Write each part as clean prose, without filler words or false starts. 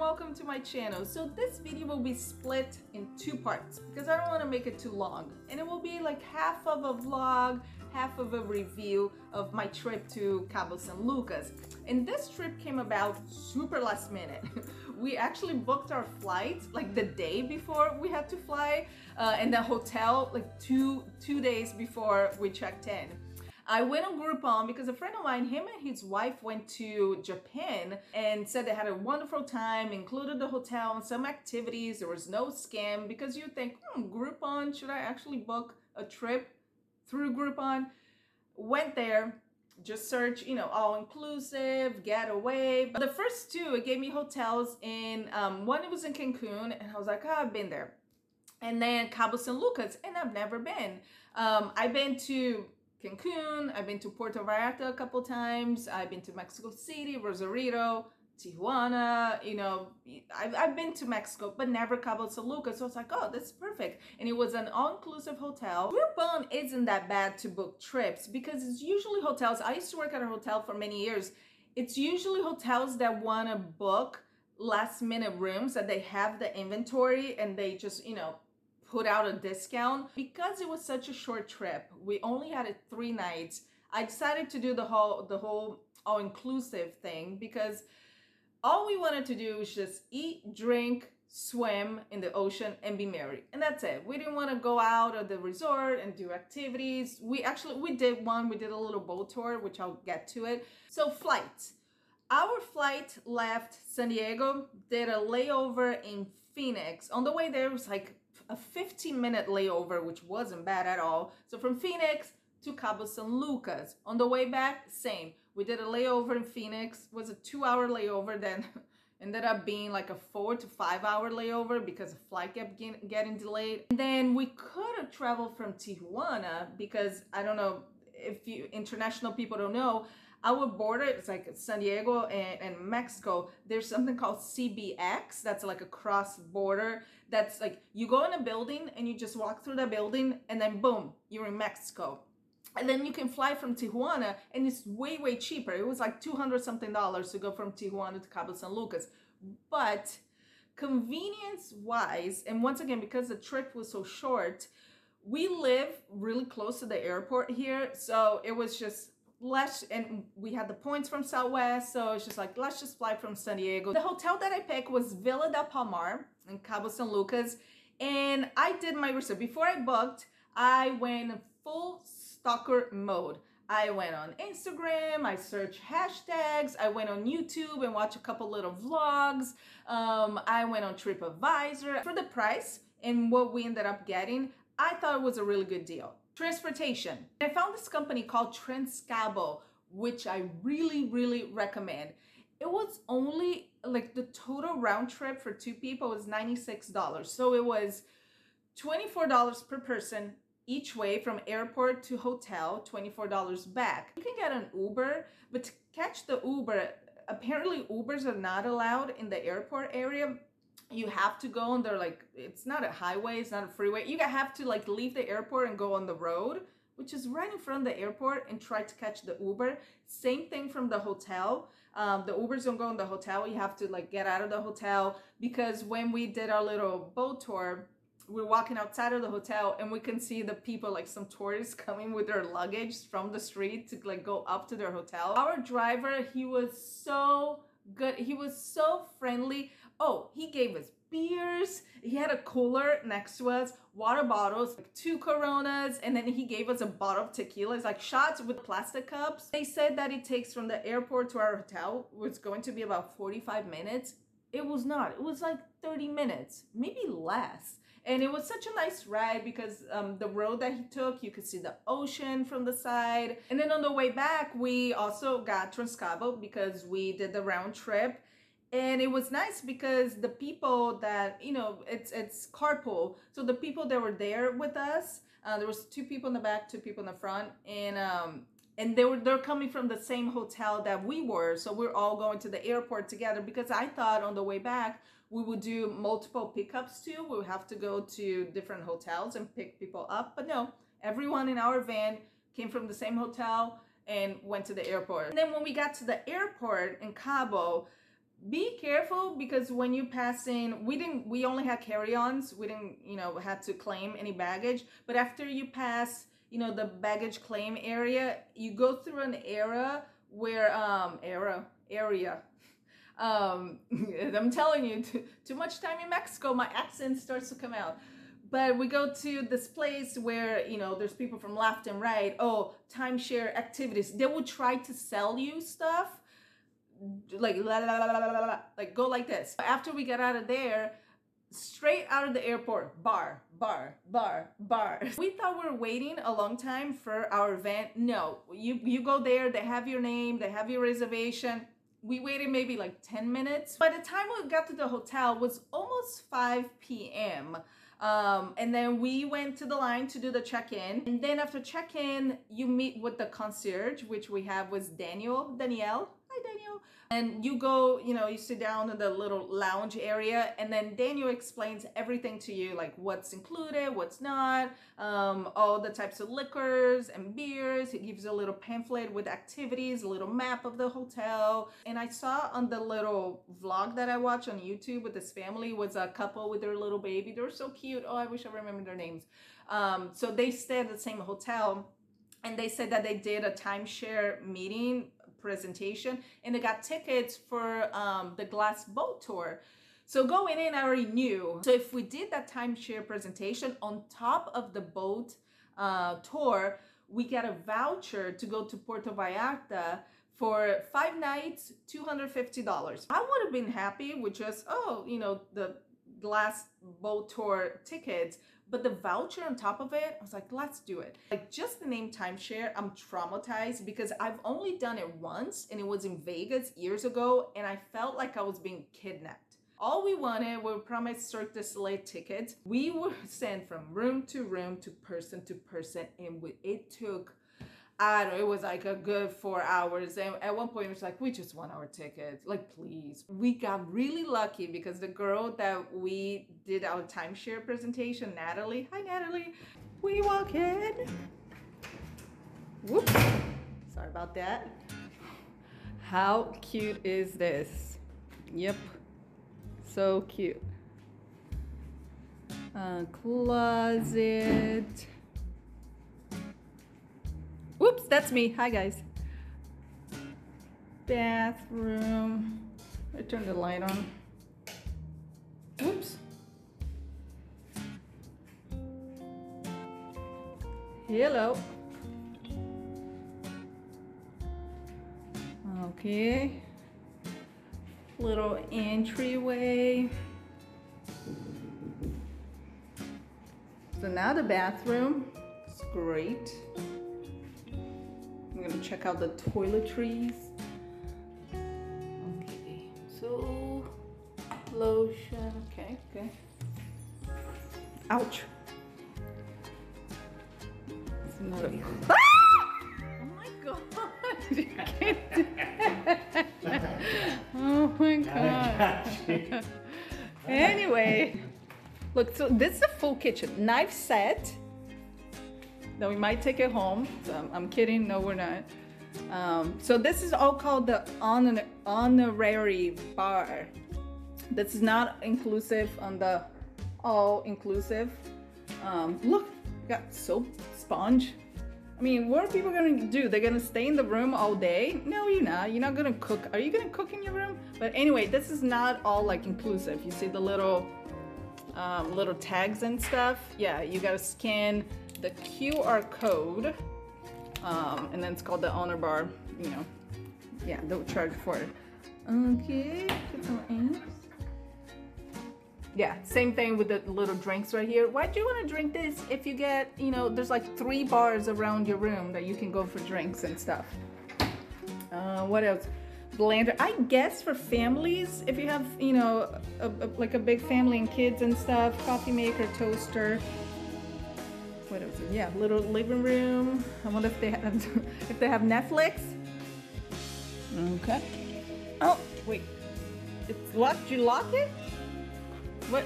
welcome to my channel. So this video will be split in two parts because I don't want to make it too long, and it will be like half of a vlog, half of a review of my trip to Cabos and Lucas. And this trip came about super last minute. We actually booked our flight like the day before we had to fly, and the hotel like two days before we checked in. I went on Groupon because a friend of mine, him and his wife went to Japan and said they had a wonderful time, included the hotel and some activities. There was no scam because you think, Groupon, should I actually book a trip through Groupon? Went there, just search, all-inclusive, getaway. But the first two, it gave me hotels in, one it was in Cancun, and I was like, I've been there. And then Cabos and Lucas, and I've never been. I've been to Cancun, I've been to Puerto Vallarta a couple times, I've been to Mexico City, Rosarito, Tijuana, I've been to Mexico, but never Cabo San Lucas. So I was like, oh, that's perfect. And it was an all-inclusive hotel. Groupon isn't that bad to book trips because it's usually hotels. I used to work at a hotel for many years. It's usually hotels that want to book last minute rooms, that they have the inventory and they just, put out a discount. Because it was such a short trip, we only had it 3 nights. I decided to do the whole all-inclusive thing because all we wanted to do was just eat, drink, swim in the ocean, and be merry. And that's it. We didn't want to go out of the resort and do activities. We did one. We did a little boat tour, which I'll get to it. So flights. Our flight left San Diego, did a layover in Phoenix. On the way there, it was like a 15-minute layover, which wasn't bad at all. So from Phoenix to Cabo San Lucas. On the way back, same. We did a layover in Phoenix. It was a 2-hour layover, then ended up being like a 4 to 5 hour layover because the flight kept getting delayed. And then we could have traveled from Tijuana because I don't know if you international people don't know, our border, it's like San Diego and Mexico, there's something called CBX, that's like a cross border. That's like, you go in a building and you just walk through the building and then boom, you're in Mexico. And then you can fly from Tijuana and it's way, way cheaper. It was like $200 something to go from Tijuana to Cabo San Lucas. But convenience wise, and once again, because the trip was so short, we live really close to the airport here. So it was just less, and we had the points from Southwest, so it's just like, let's just fly from San Diego. The hotel that I picked was Villa del Palmar in Cabo San Lucas, and I did my research. Before I booked, I went full stalker mode. I went on Instagram, I searched hashtags, I went on YouTube and watched a couple little vlogs, I went on TripAdvisor. For the price and what we ended up getting, I thought it was a really good deal. Transportation. I found this company called Cabo, which I really, really recommend. It was only like the total round trip for 2 people was $96. So it was $24 per person each way from airport to hotel, $24 back. You can get an Uber, but to catch the Uber, apparently Ubers are not allowed in the airport area. You have to go on there, like, it's not a highway, it's not a freeway. You have to like leave the airport and go on the road, which is right in front of the airport, and try to catch the Uber. Same thing from the hotel. The Ubers don't go in the hotel. You have to like get out of the hotel, because when we did our little boat tour, we're walking outside of the hotel and we can see the people, like some tourists coming with their luggage from the street to like go up to their hotel. Our driver, he was so good. He was so friendly. Oh, he gave us beers. He had a cooler next to us, water bottles, like 2 Coronas, and then he gave us a bottle of tequila. It's like shots with plastic cups. They said that it takes from the airport to our hotel was going to be about 45 minutes. It was not. It was like 30 minutes, maybe less. And it was such a nice ride because the road that he took, you could see the ocean from the side. And then on the way back, we also got Cabo because we did the round trip. And it was nice because the people that, it's carpool. So the people that were there with us, there was 2 people in the back, 2 people in the front. And they're coming from the same hotel that we were. So we're all going to the airport together, because I thought on the way back, we would do multiple pickups too. We would have to go to different hotels and pick people up. But no, everyone in our van came from the same hotel and went to the airport. And then when we got to the airport in Cabo, Be careful, because when you pass in, we only had carry-ons. We didn't, you know, have to claim any baggage. But after you pass, you know, the baggage claim area, you go through an area where, I'm telling you, too much time in Mexico, my accent starts to come out. But we go to this place where, you know, there's people from left and right. Oh, timeshare activities. They will try to sell you stuff. Like, like go like this. After we got out of there, straight out of the airport, bar. We thought we were waiting a long time for our event. No, you go there, they have your name, they have your reservation. We waited maybe like 10 minutes. By the time we got to the hotel, it was almost 5 p.m. And then we went to the line to do the check-in. And then after check-in, you meet with the concierge, which we have was Danielle. Hi, Daniel. And you go, you know, you sit down in the little lounge area, and then Daniel explains everything to you, like what's included, what's not, all the types of liquors and beers. He gives you a little pamphlet with activities, a little map of the hotel. And I saw on the little vlog that I watched on YouTube with this family, was a couple with their little baby. They were so cute. Oh, I wish I remembered their names. So they stayed at the same hotel, and they said that they did a timeshare meeting presentation, and they got tickets for the glass boat tour. So going in, I already knew. So if we did that timeshare presentation on top of the boat tour, we got a voucher to go to Puerto Vallarta for 5 nights, $250. I would have been happy with just, oh, you know, the glass boat tour tickets, but the voucher on top of it, I was like, let's do it. Like, just the name timeshare, I'm traumatized because I've only done it once, and it was in Vegas years ago, and I felt like I was being kidnapped. All we wanted were promised Cirque du Soleil tickets. We were sent from room to room, to person, and it took, I don't know, it was like a good 4 hours. And at one point it was like, we just want our tickets, like, please. We got really lucky because the girl that we did our timeshare presentation, Natalie, hi Natalie, we walk in. Whoops, sorry about that. How cute is this? Yep, so cute. Closet. Whoops, that's me. Hi, guys. Bathroom. I turned the light on. Whoops. Hello. Okay. Little entryway. So now the bathroom. It's great. I'm gonna check out the toiletries. Okay, so lotion. Okay. Ouch. It's another. Ah! Oh my god! You can't do that. Oh my god. Anyway, look. So this is a full kitchen. Knife set. Then we might take it home. So I'm kidding. No, we're not. So this is all called the honorary bar. This is not inclusive on the all-inclusive. Look, got soap, sponge. I mean, what are people gonna do? They're gonna stay in the room all day? No, you're not. You're not gonna cook. Are you gonna cook in your room? But anyway, this is not all like inclusive. You see the little tags and stuff. Yeah, you gotta scan the QR code, and then it's called the honor bar, you know. Yeah, they'll charge for it. Okay, yeah, same thing with the little drinks right here. Why do you want to drink this if you get, you know, there's like 3 bars around your room that you can go for drinks and stuff. What else? Blender, I guess for families, if you have, you know, like a big family and kids and stuff. Coffee maker, toaster. What else? Yeah, little living room. I wonder if they have Netflix. Okay. Oh, wait. It's locked. You lock it? What?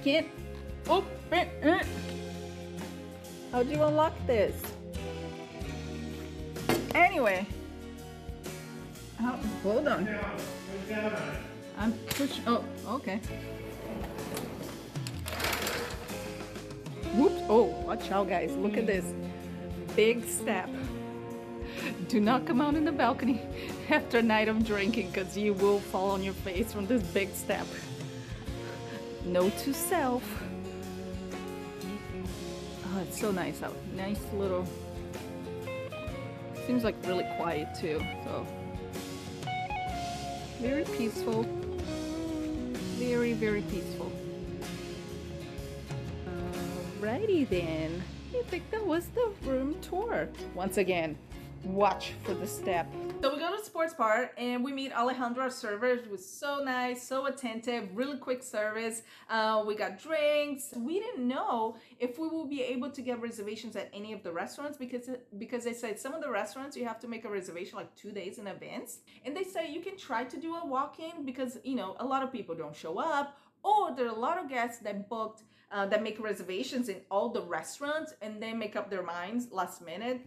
Can't open it. How do you unlock this? Anyway. Oh, hold on. push. Oh, okay. Whoops. Oh, watch out, guys. Look at this. Big step. Do not come out in the balcony after a night of drinking because you will fall on your face from this big step. Note to self. Oh, it's so nice out. Nice little... Seems like really quiet too, so... Very peaceful. Very, very peaceful. Alrighty then. I think that was the room tour. Once again, watch for the step. So we go to the sports bar and we meet Alejandro, our server. It was so nice, so attentive, really quick service. We got drinks. We didn't know if we will be able to get reservations at any of the restaurants because they said some of the restaurants you have to make a reservation like 2 days in advance. And they say you can try to do a walk-in because, you know, a lot of people don't show up, or there are a lot of guests that booked, that make reservations in all the restaurants and then make up their minds last minute.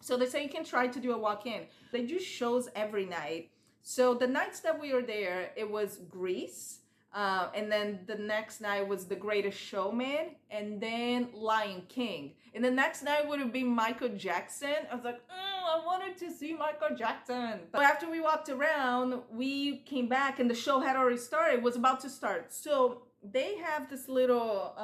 So they say you can try to do a walk-in. They do shows every night. So the nights that we were there, it was Grease. And then the next night was The Greatest Showman. And then Lion King. And the next night would have been Michael Jackson. I was like, I wanted to see Michael Jackson. But after we walked around, we came back and the show had already started. It was about to start. So they have this little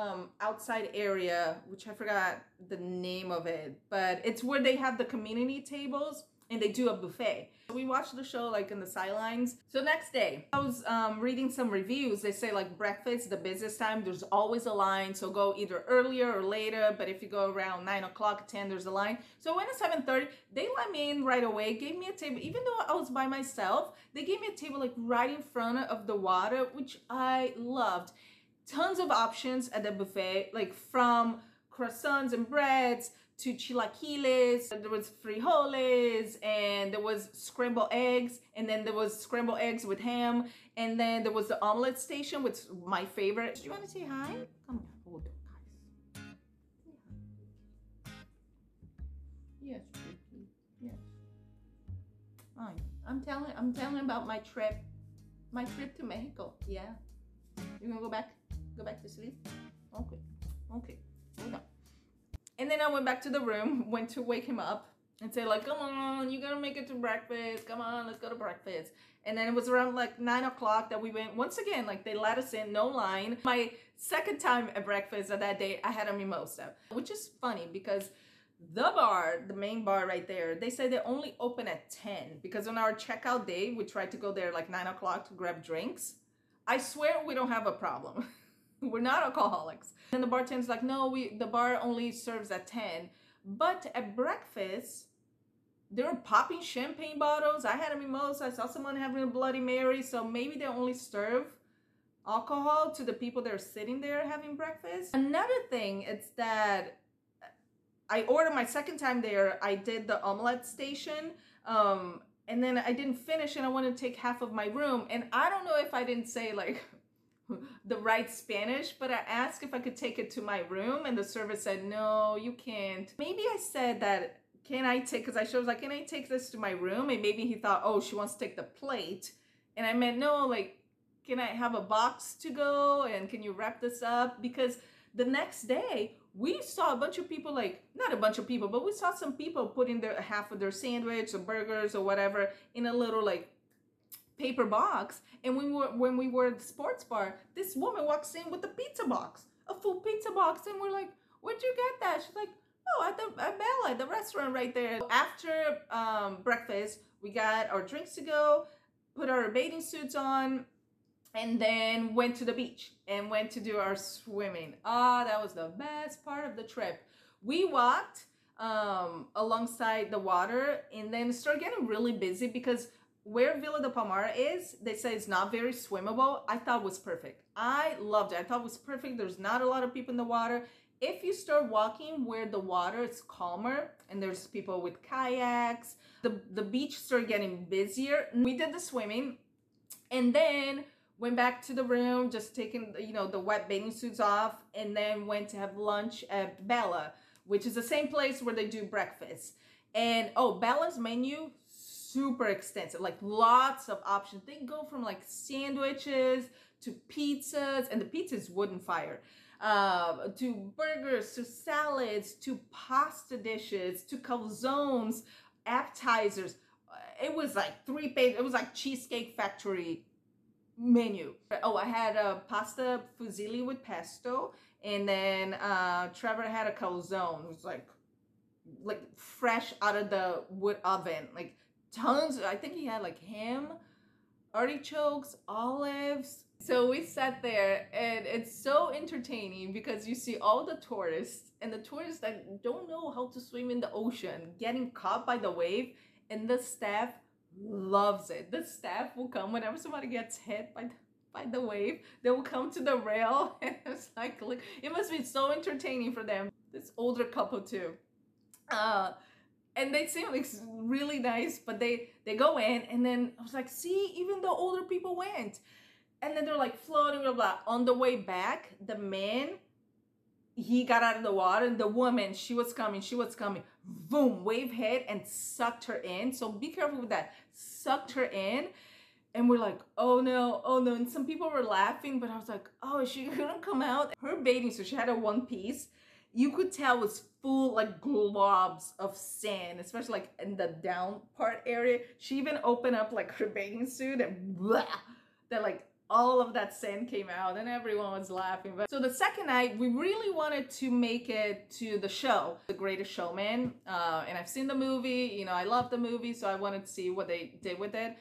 outside area, which I forgot the name of it, but it's where they have the community tables and they do a buffet. We watched the show like in the sidelines. So next day, I was reading some reviews. They say like breakfast, the busiest time, there's always a line. So go either earlier or later, but if you go around 9 o'clock, 10, there's a line. So I went at 7:30, they let me in right away, gave me a table. Even though I was by myself, they gave me a table like right in front of the water, which I loved. Tons of options at the buffet, like from croissants and breads to chilaquiles. There was frijoles and there was scrambled eggs, and then there was scrambled eggs with ham, and then there was the omelet station, which is my favorite. Do you want to say hi? Come on, hold on, guys. Yes, Ricky. Yes. Fine. I'm telling about my trip to Mexico. Yeah. You gonna go back to sleep? Okay, hold on. And then I went back to the room, went to wake him up and say like, come on, you gotta make it to breakfast. Come on, let's go to breakfast. And then it was around like 9 o'clock that we went. Once again, like they let us in, no line. My second time at breakfast of that day, I had a mimosa, which is funny because the bar, the main bar right there, they say they only open at 10 because on our checkout day, we tried to go there like 9 o'clock to grab drinks. I swear we don't have a problem. We're not alcoholics. And the bartender's like, no, the bar only serves at 10. But at breakfast, they were popping champagne bottles. I had a mimosa. I saw someone having a Bloody Mary. So maybe they only serve alcohol to the people that are sitting there having breakfast. Another thing is that I ordered my second time there. I did the omelet station. And then I didn't finish and I wanted to take half of my room. And I don't know if I didn't say like the right Spanish, but I asked if I could take it to my room and the server said, no, you can't. Maybe I said that, can I take, because I was like, can I take this to my room? And maybe he thought, oh, she wants to take the plate. And I meant, no, like, can I have a box to go? And can you wrap this up? Because the next day, we saw a bunch of people, like, not a bunch of people, but we saw some people putting their half of their sandwich or burgers or whatever in a little, like, paper box. And when we were at the sports bar, this woman walks in with a pizza box, a full pizza box. And we're like, where'd you get that? She's like, oh, at Bella, at the restaurant right there. After breakfast, we got our drinks to go, put our bathing suits on, and then went to the beach and went to do our swimming. Ah, that was the best part of the trip. We walked alongside the water and then it started getting really busy because where Villa de Palmar is, they say it's not very swimmable. I thought it was perfect. I loved it. I thought it was perfect. There's not a lot of people in the water. If you start walking where the water is calmer and there's people with kayaks, the beach started getting busier. We did the swimming and then went back to the room, just taking, the wet bathing suits off, and then went to have lunch at Bella, which is the same place where they do breakfast. And, oh, Bella's menu, super extensive, like lots of options. They go from like sandwiches to pizzas, and the pizza's wooden fire, to burgers, to salads, to pasta dishes, to calzones, appetizers. It was like 3 pages. It was like Cheesecake Factory menu. Oh, I had a pasta fusilli with pesto, and then Trevor had a calzone. It was like fresh out of the wood oven, like tons. I think he had like ham, artichokes, olives. So we sat there, and it's so entertaining because you see all the tourists, and the tourists that don't know how to swim in the ocean getting caught by the wave, and the staff loves it. The staff will come whenever somebody gets hit by the wave. They will come to the rail, and it's like it must be so entertaining for them. This older couple too. And they seem like really nice, but they go in, and then I was like, see, even the older people went. And then they're like floating, blah, blah. On the way back, the man, he got out of the water, and the woman, she was coming. Boom, wave hit and sucked her in. So be careful with that. Sucked her in. And we're like, oh no, oh no. And some people were laughing, but I was like, oh, is she gonna come out? Her bathing suit, she had a one piece. You could tell it was full like globs of sand, especially like in the down part area. She even opened up like her bathing suit, and blah, that like all of that sand came out, and everyone was laughing. But so the second night, we really wanted to make it to the show, The Greatest Showman. And I've seen the movie, you know, I love the movie, so I wanted to see what they did with it.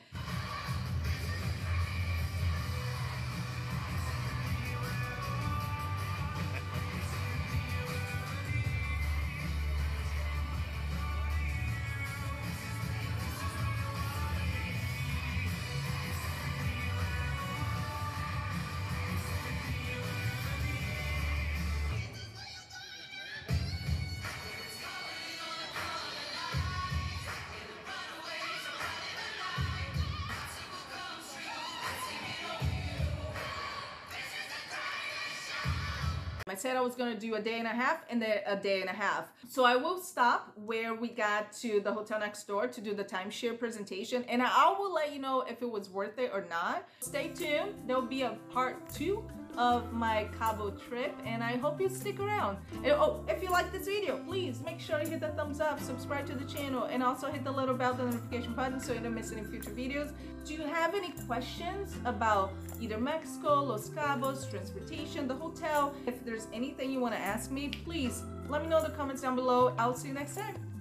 I said I was gonna do a day and a half and then a day and a half. So I will stop where we got to the hotel next door to do the timeshare presentation, and I will let you know if it was worth it or not. Stay tuned. There'll be a part 2 of my Cabo trip, and I hope you stick around. And, oh, if you like this video, please make sure to hit the thumbs up, subscribe to the channel, and also hit the little bell, the notification button, so you don't miss any future videos. Do you have any questions about either Mexico, Los Cabos, transportation, the hotel? If there's anything you want to ask me, please let me know in the comments down below. I'll see you next time.